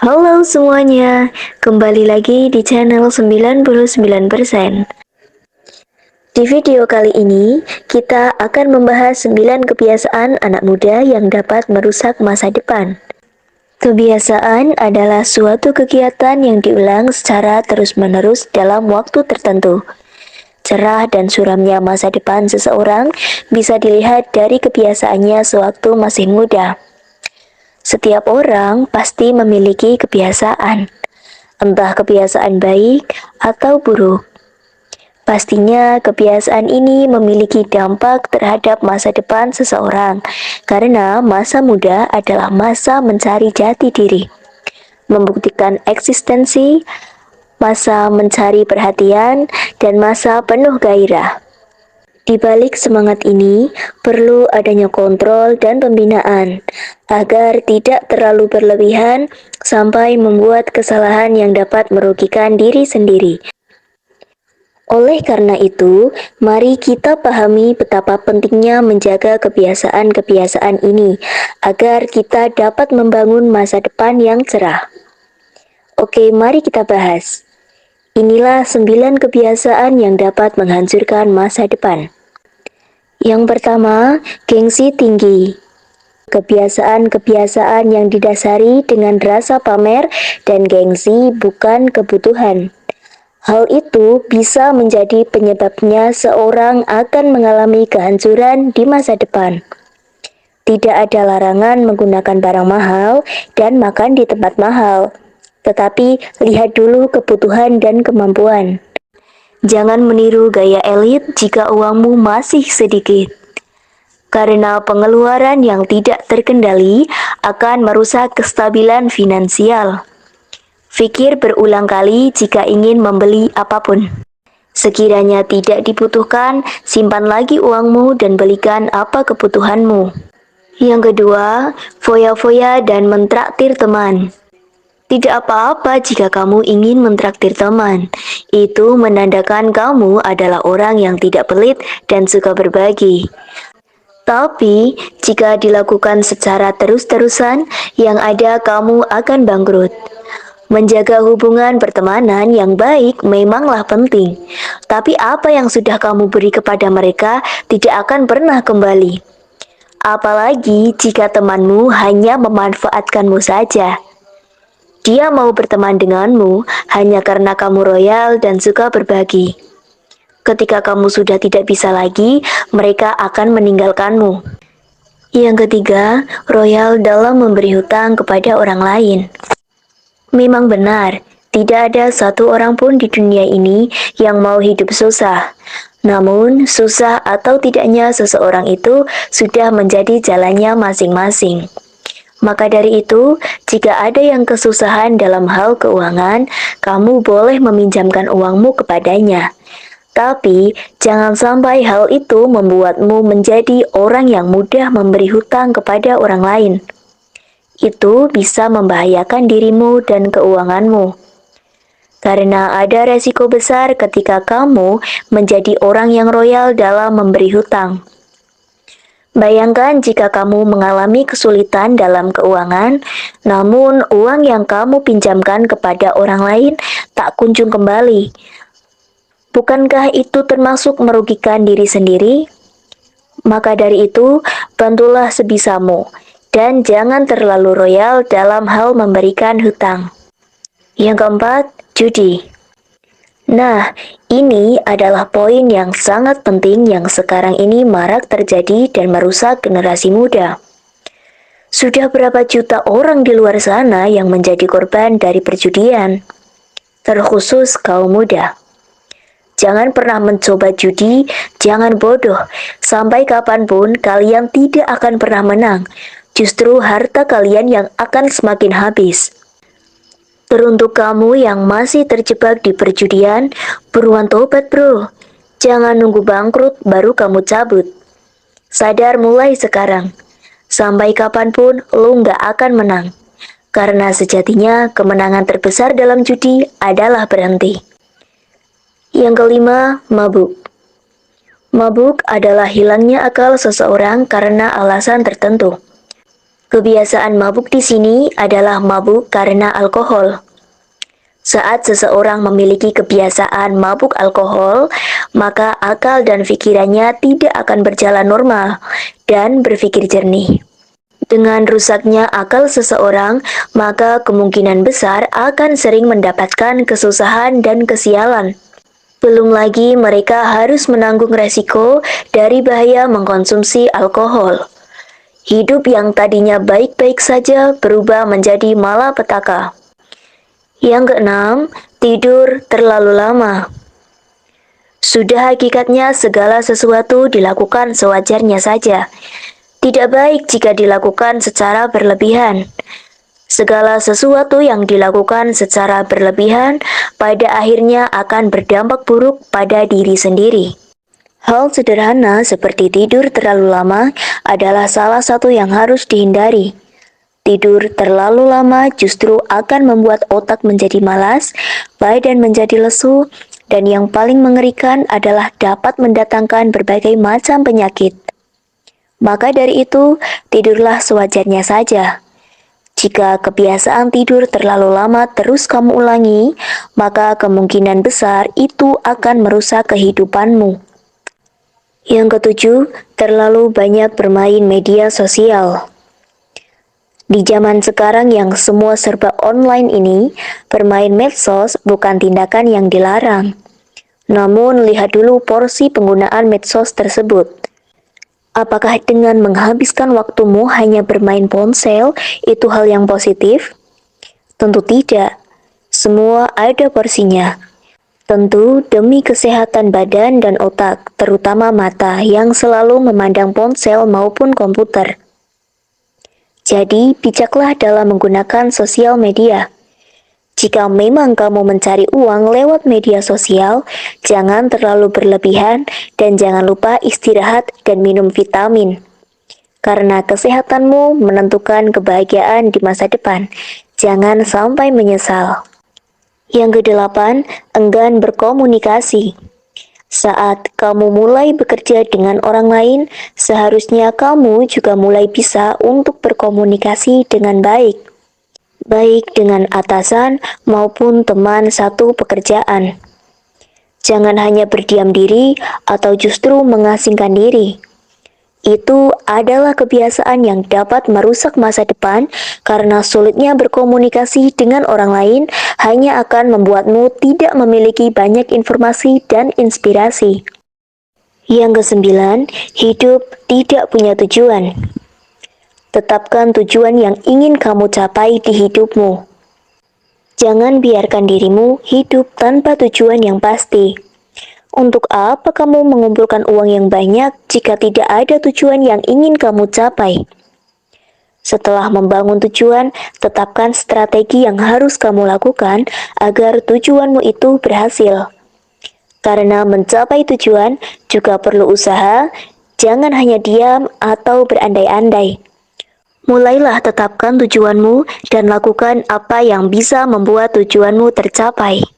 Halo semuanya, kembali lagi di channel 99%. Di video kali ini, kita akan membahas 9 kebiasaan anak muda yang dapat merusak masa depan. Kebiasaan adalah suatu kegiatan yang diulang secara terus-menerus dalam waktu tertentu. Cerah dan suramnya masa depan seseorang bisa dilihat dari kebiasaannya sewaktu masih muda. Setiap orang pasti memiliki kebiasaan, entah kebiasaan baik atau buruk. Pastinya kebiasaan ini memiliki dampak terhadap masa depan seseorang, karena masa muda adalah masa mencari jati diri, membuktikan eksistensi, masa mencari perhatian, dan masa penuh gairah. Di balik semangat ini, perlu adanya kontrol dan pembinaan, agar tidak terlalu berlebihan sampai membuat kesalahan yang dapat merugikan diri sendiri. Oleh karena itu, mari kita pahami betapa pentingnya menjaga kebiasaan-kebiasaan ini, agar kita dapat membangun masa depan yang cerah. Oke, mari kita bahas. Inilah 9 kebiasaan yang dapat menghancurkan masa depan. Yang pertama, gengsi tinggi. Kebiasaan-kebiasaan yang didasari dengan rasa pamer dan gengsi bukan kebutuhan. Hal itu bisa menjadi penyebabnya seorang akan mengalami kehancuran di masa depan. Tidak ada larangan menggunakan barang mahal dan makan di tempat mahal, tetapi lihat dulu kebutuhan dan kemampuan. Jangan meniru gaya elit jika uangmu masih sedikit, karena pengeluaran yang tidak terkendali akan merusak kestabilan finansial. Pikir berulang kali jika ingin membeli apapun. Sekiranya tidak dibutuhkan, simpan lagi uangmu dan belikan apa kebutuhanmu. Yang kedua, foya-foya dan mentraktir teman. Tidak apa-apa jika kamu ingin mentraktir teman. Itu menandakan kamu adalah orang yang tidak pelit dan suka berbagi. Tapi, jika dilakukan secara terus-terusan, yang ada kamu akan bangkrut. Menjaga hubungan pertemanan yang baik memanglah penting, tapi apa yang sudah kamu beri kepada mereka tidak akan pernah kembali. Apalagi jika temanmu hanya memanfaatkanmu saja. Dia mau berteman denganmu hanya karena kamu royal dan suka berbagi. Ketika kamu sudah tidak bisa lagi, mereka akan meninggalkanmu. Yang ketiga, royal dalam memberi hutang kepada orang lain. Memang benar, tidak ada satu orang pun di dunia ini yang mau hidup susah. Namun, susah atau tidaknya seseorang itu sudah menjadi jalannya masing-masing. Maka dari itu, jika ada yang kesusahan dalam hal keuangan, kamu boleh meminjamkan uangmu kepadanya. Tapi, jangan sampai hal itu membuatmu menjadi orang yang mudah memberi hutang kepada orang lain. Itu bisa membahayakan dirimu dan keuanganmu. Karena ada resiko besar ketika kamu menjadi orang yang royal dalam memberi hutang. Bayangkan jika kamu mengalami kesulitan dalam keuangan, namun uang yang kamu pinjamkan kepada orang lain tak kunjung kembali. Bukankah itu termasuk merugikan diri sendiri? Maka dari itu, bantulah sebisamu, dan jangan terlalu royal dalam hal memberikan hutang. Yang keempat, judi. Nah, ini adalah poin yang sangat penting yang sekarang ini marak terjadi dan merusak generasi muda. Sudah berapa juta orang di luar sana yang menjadi korban dari perjudian, terkhusus kaum muda. Jangan pernah mencoba judi, jangan bodoh. Sampai kapanpun kalian tidak akan pernah menang. Justru harta kalian yang akan semakin habis. Teruntuk kamu yang masih terjebak di perjudian, buruan tobat bro. Jangan nunggu bangkrut baru kamu cabut. Sadar mulai sekarang. Sampai kapanpun lo nggak akan menang. Karena sejatinya kemenangan terbesar dalam judi adalah berhenti. Yang kelima, mabuk. Mabuk adalah hilangnya akal seseorang karena alasan tertentu. Kebiasaan mabuk di sini adalah mabuk karena alkohol. Saat seseorang memiliki kebiasaan mabuk alkohol, maka akal dan pikirannya tidak akan berjalan normal dan berpikir jernih. Dengan rusaknya akal seseorang, maka kemungkinan besar akan sering mendapatkan kesusahan dan kesialan. Belum lagi mereka harus menanggung resiko dari bahaya mengkonsumsi alkohol. Hidup yang tadinya baik-baik saja berubah menjadi malapetaka. Yang keenam, tidur terlalu lama. Sudah hakikatnya segala sesuatu dilakukan sewajarnya saja. Tidak baik jika dilakukan secara berlebihan. Segala sesuatu yang dilakukan secara berlebihan pada akhirnya akan berdampak buruk pada diri sendiri. Hal sederhana seperti tidur terlalu lama adalah salah satu yang harus dihindari. Tidur terlalu lama justru akan membuat otak menjadi malas, badan menjadi lesu, dan yang paling mengerikan adalah dapat mendatangkan berbagai macam penyakit. Maka dari itu, tidurlah sewajarnya saja. Jika kebiasaan tidur terlalu lama terus kamu ulangi, maka kemungkinan besar itu akan merusak kehidupanmu. Yang ketujuh, terlalu banyak bermain media sosial. Di zaman sekarang yang semua serba online ini, bermain medsos bukan tindakan yang dilarang. Namun, lihat dulu porsi penggunaan medsos tersebut. Apakah dengan menghabiskan waktumu hanya bermain ponsel, itu hal yang positif? Tentu tidak. Semua ada porsinya. Tentu demi kesehatan badan dan otak, terutama mata yang selalu memandang ponsel maupun komputer. Jadi, bijaklah dalam menggunakan sosial media. Jika memang kamu mencari uang lewat media sosial, jangan terlalu berlebihan dan jangan lupa istirahat dan minum vitamin. Karena kesehatanmu menentukan kebahagiaan di masa depan. Jangan sampai menyesal. Yang kedelapan, enggan berkomunikasi. Saat kamu mulai bekerja dengan orang lain, seharusnya kamu juga mulai bisa untuk berkomunikasi dengan baik. Baik dengan atasan maupun teman satu pekerjaan. Jangan hanya berdiam diri atau justru mengasingkan diri. Itu adalah kebiasaan yang dapat merusak masa depan karena sulitnya berkomunikasi dengan orang lain hanya akan membuatmu tidak memiliki banyak informasi dan inspirasi. Yang kesembilan, hidup tidak punya tujuan. Tetapkan tujuan yang ingin kamu capai di hidupmu. Jangan biarkan dirimu hidup tanpa tujuan yang pasti. Untuk apa kamu mengumpulkan uang yang banyak jika tidak ada tujuan yang ingin kamu capai? Setelah membangun tujuan, tetapkan strategi yang harus kamu lakukan agar tujuanmu itu berhasil. Karena mencapai tujuan juga perlu usaha, jangan hanya diam atau berandai-andai. Mulailah tetapkan tujuanmu dan lakukan apa yang bisa membuat tujuanmu tercapai.